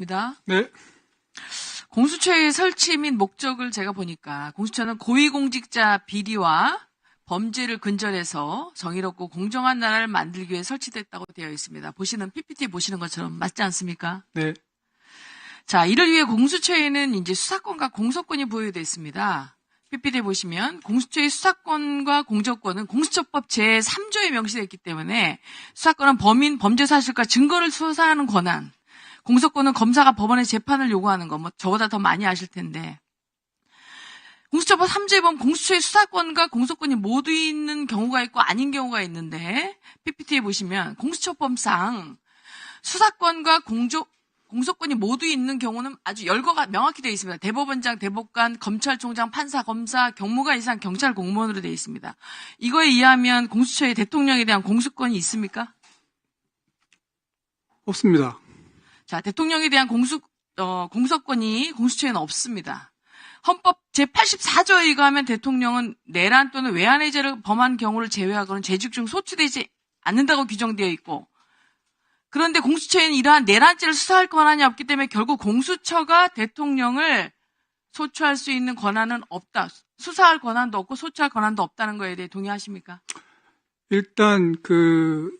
입니다. 네. 공수처의 설치 및 목적을 제가 보니까 공수처는 고위공직자 비리와 범죄를 근절해서 정의롭고 공정한 나라를 만들기 위해 설치됐다고 되어 있습니다. 보시는 PPT 보시는 것처럼 맞지 않습니까? 네. 자, 이를 위해 공수처에는 이제 수사권과 공소권이 부여되어 있습니다. PPT 보시면 공수처의 수사권과 공소권은 공수처법 제3조에 명시되어 있기 때문에 수사권은 범인, 범죄 사실과 증거를 수사하는 권한, 공소권은 검사가 법원에 재판을 요구하는 거, 뭐 저보다 더 많이 아실 텐데, 공수처법 3조에 보면 공수처의 수사권과 공소권이 모두 있는 경우가 있고 아닌 경우가 있는데, PPT에 보시면 공수처법상 수사권과 공소권이 모두 있는 경우는 아주 열거가 명확히 되어 있습니다. 대법원장, 대법관, 검찰총장, 판사, 검사, 경무관 이상 경찰 공무원으로 되어 있습니다. 이거에 의하면 공수처에 대통령에 대한 공수권이 있습니까? 없습니다. 자, 대통령에 대한 공소권이 공수처에는 없습니다. 헌법 제84조에 의거하면 대통령은 내란 또는 외환의 죄를 범한 경우를 제외하고는 재직 중 소추되지 않는다고 규정되어 있고, 그런데 공수처에는 이러한 내란죄를 수사할 권한이 없기 때문에 결국 공수처가 대통령을 소추할 수 있는 권한은 없다. 수사할 권한도 없고 소추할 권한도 없다는 거에 대해 동의하십니까? 일단 그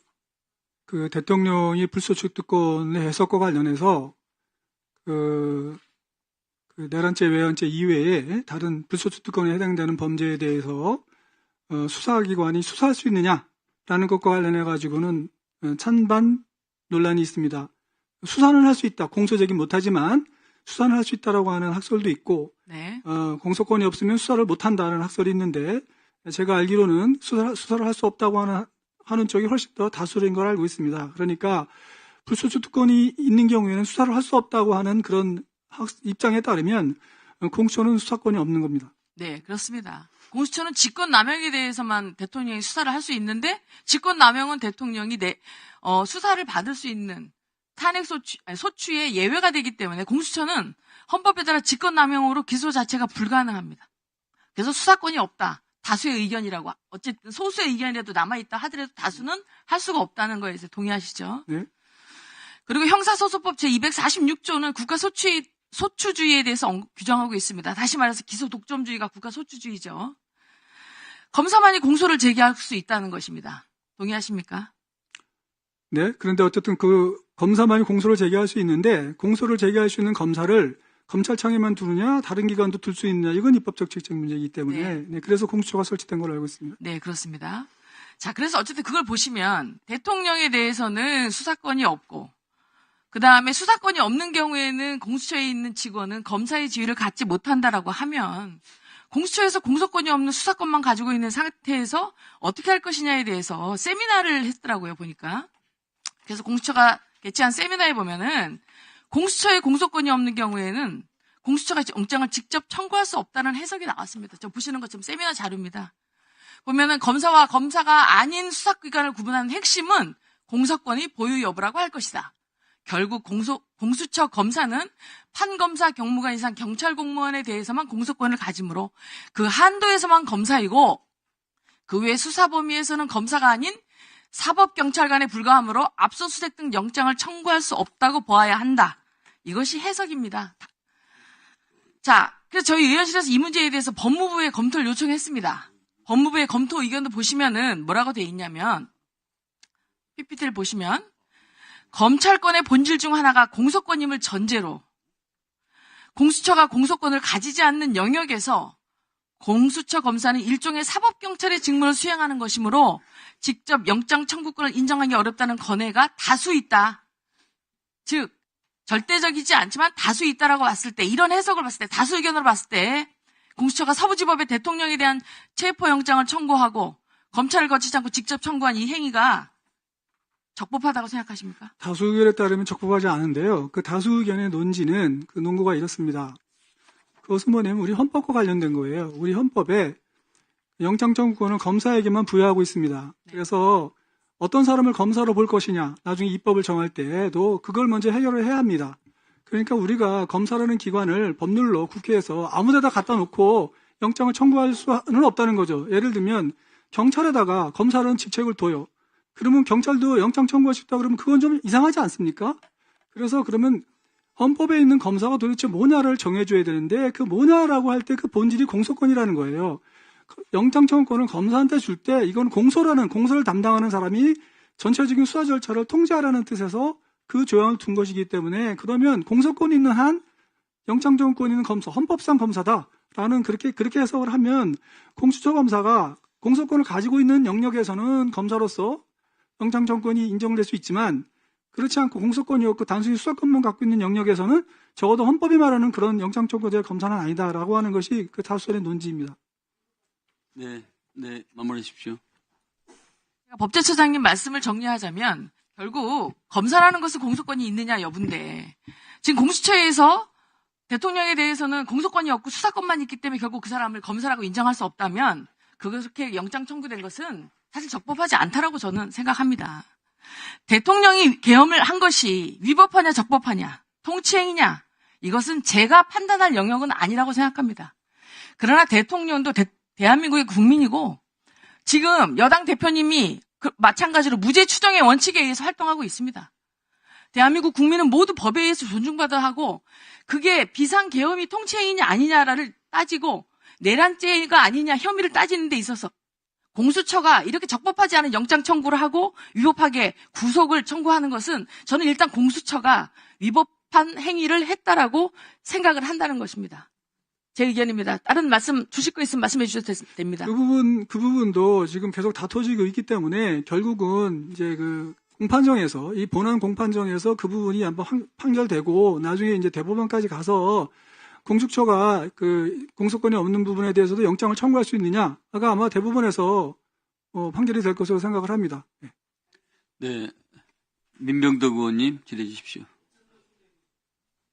대통령이 불소추 특권의 해석과 관련해서 그 내란죄, 외환죄 이외에 다른 불소추 특권에 해당되는 범죄에 대해서 수사기관이 수사할 수 있느냐라는 것과 관련해 가지고는 찬반 논란이 있습니다. 수사는 할 수 있다. 공소제기 못하지만 수사는 할 수 있다라고 하는 학설도 있고, 네. 공소권이 없으면 수사를 못한다는 학설이 있는데, 제가 알기로는 수사를 할 수 없다고 하는 쪽이 훨씬 더 다수인 걸 알고 있습니다. 그러니까 불소추 특권이 있는 경우에는 수사를 할 수 없다고 하는 그런 입장에 따르면 공수처는 수사권이 없는 겁니다. 네, 그렇습니다. 공수처는 직권남용에 대해서만 대통령이 수사를 할 수 있는데, 직권남용은 대통령이 수사를 받을 수 있는 탄핵 소추의 예외가 되기 때문에 공수처는 헌법에 따라 직권남용으로 기소 자체가 불가능합니다. 그래서 수사권이 없다. 다수의 의견이라고. 어쨌든 소수의 의견이라도 남아있다 하더라도 다수는 할 수가 없다는 거에 대해서 동의하시죠? 네. 그리고 형사소송법 제246조는 소추주의에 대해서 규정하고 있습니다. 다시 말해서 기소 독점주의가 국가 소추주의죠. 검사만이 공소를 제기할 수 있다는 것입니다. 동의하십니까? 네. 그런데 어쨌든 그 검사만이 공소를 제기할 수 있는데, 공소를 제기할 수 있는 검사를 검찰청에만 두느냐 다른 기관도 둘 수 있느냐, 이건 입법적 책정 문제이기 때문에 네, 그래서 공수처가 설치된 걸로 알고 있습니다. 네, 그렇습니다. 자, 그래서 어쨌든 그걸 보시면 대통령에 대해서는 수사권이 없고, 그 다음에 수사권이 없는 경우에는 공수처에 있는 직원은 검사의 지위를 갖지 못한다라고 하면, 공수처에서 공소권이 없는 수사권만 가지고 있는 상태에서 어떻게 할 것이냐에 대해서 세미나를 했더라고요, 보니까. 그래서 공수처가 개최한 세미나에 보면은 공수처에 공소권이 없는 경우에는 공수처가 영장을 직접 청구할 수 없다는 해석이 나왔습니다. 저 보시는 것처럼 세미나 자료입니다. 보면은 검사와 검사가 아닌 수사기관을 구분하는 핵심은 공소권의 보유 여부라고 할 것이다. 결국 공수처 검사는 판검사, 경무관 이상 경찰 공무원에 대해서만 공소권을 가지므로 그 한도에서만 검사이고, 그 외 수사 범위에서는 검사가 아닌 사법경찰관에 불과하므로 압수수색 등 영장을 청구할 수 없다고 보아야 한다. 이것이 해석입니다. 자, 그래서 저희 의원실에서 이 문제에 대해서 법무부에 검토를 요청했습니다. 법무부의 검토 의견도 보시면은 뭐라고 돼 있냐면, PPT를 보시면 검찰권의 본질 중 하나가 공소권임을 전제로 공수처가 공소권을 가지지 않는 영역에서 공수처 검사는 일종의 사법경찰의 직무를 수행하는 것이므로 직접 영장 청구권을 인정하기 어렵다는 건의가 다수 있다. 즉, 절대적이지 않지만 다수 있다라고 봤을 때, 이런 해석을 봤을 때, 다수 의견으로 봤을 때 공수처가 서부지법에 대통령에 대한 체포영장을 청구하고 검찰을 거치지 않고 직접 청구한 이 행위가 적법하다고 생각하십니까? 다수 의견에 따르면 적법하지 않은데요. 그 다수 의견의 논지는 그 논거가 이렇습니다. 그것은 뭐냐면 우리 헌법과 관련된 거예요. 우리 헌법에 영장 청구권을 검사에게만 부여하고 있습니다. 그래서 어떤 사람을 검사로 볼 것이냐, 나중에 입법을 정할 때도 그걸 먼저 해결을 해야 합니다. 그러니까 우리가 검사라는 기관을 법률로 국회에서 아무 데다 갖다 놓고 영장을 청구할 수는 없다는 거죠. 예를 들면 경찰에다가 검사라는 직책을 둬요. 그러면 경찰도 영장 청구할 수 있다 그러면 그건 좀 이상하지 않습니까? 그래서 그러면 헌법에 있는 검사가 도대체 뭐냐를 정해줘야 되는데 그 뭐냐라고 할 때 그 본질이 공소권이라는 거예요. 영장청구권을 검사한테 줄 때 이건 공소를 담당하는 사람이 전체적인 수사 절차를 통제하라는 뜻에서 그 조항을 둔 것이기 때문에 그러면 공소권이 있는 한 영장청구권이 있는 검사, 헌법상 검사다라는 그렇게 해석을 하면 공수처 검사가 공소권을 가지고 있는 영역에서는 검사로서 영장청구권이 인정될 수 있지만 그렇지 않고 공소권이 없고 단순히 수사권만 갖고 있는 영역에서는 적어도 헌법이 말하는 그런 영장청구제 검사는 아니다라고 하는 것이 그 다수의 논지입니다. 네, 마무리해 주십시오. 법제처장님 말씀을 정리하자면 결국 검사라는 것은 공소권이 있느냐 여부인데 지금 공수처에서 대통령에 대해서는 공소권이 없고 수사권만 있기 때문에 결국 그 사람을 검사라고 인정할 수 없다면 그렇게 영장 청구된 것은 사실 적법하지 않다라고 저는 생각합니다. 대통령이 계엄을 한 것이 위법하냐 적법하냐 통치행위냐 이것은 제가 판단할 영역은 아니라고 생각합니다. 그러나 대통령도 대한민국의 국민이고 지금 여당 대표님이 마찬가지로 무죄 추정의 원칙에 의해서 활동하고 있습니다. 대한민국 국민은 모두 법에 의해서 존중받아야 하고 그게 비상계엄이 통치행위냐 아니냐를 따지고 내란죄가 아니냐 혐의를 따지는 데 있어서 공수처가 이렇게 적법하지 않은 영장 청구를 하고 위법하게 구속을 청구하는 것은 저는 일단 공수처가 위법한 행위를 했다라고 생각을 한다는 것입니다. 제 의견입니다. 다른 말씀 주실 거 있으면 말씀해 주셔도 됩니다. 그 부분도 지금 계속 다퉈지고 있기 때문에 결국은 이제 그 공판정에서 이 본안 공판정에서 그 부분이 한번 판결되고 나중에 이제 대법원까지 가서 공수처가 그 공소권이 없는 부분에 대해서도 영장을 청구할 수 있느냐가 아마 대법원에서 판결이 될 것으로 생각을 합니다. 네, 민병덕 의원님 질의해 주십시오.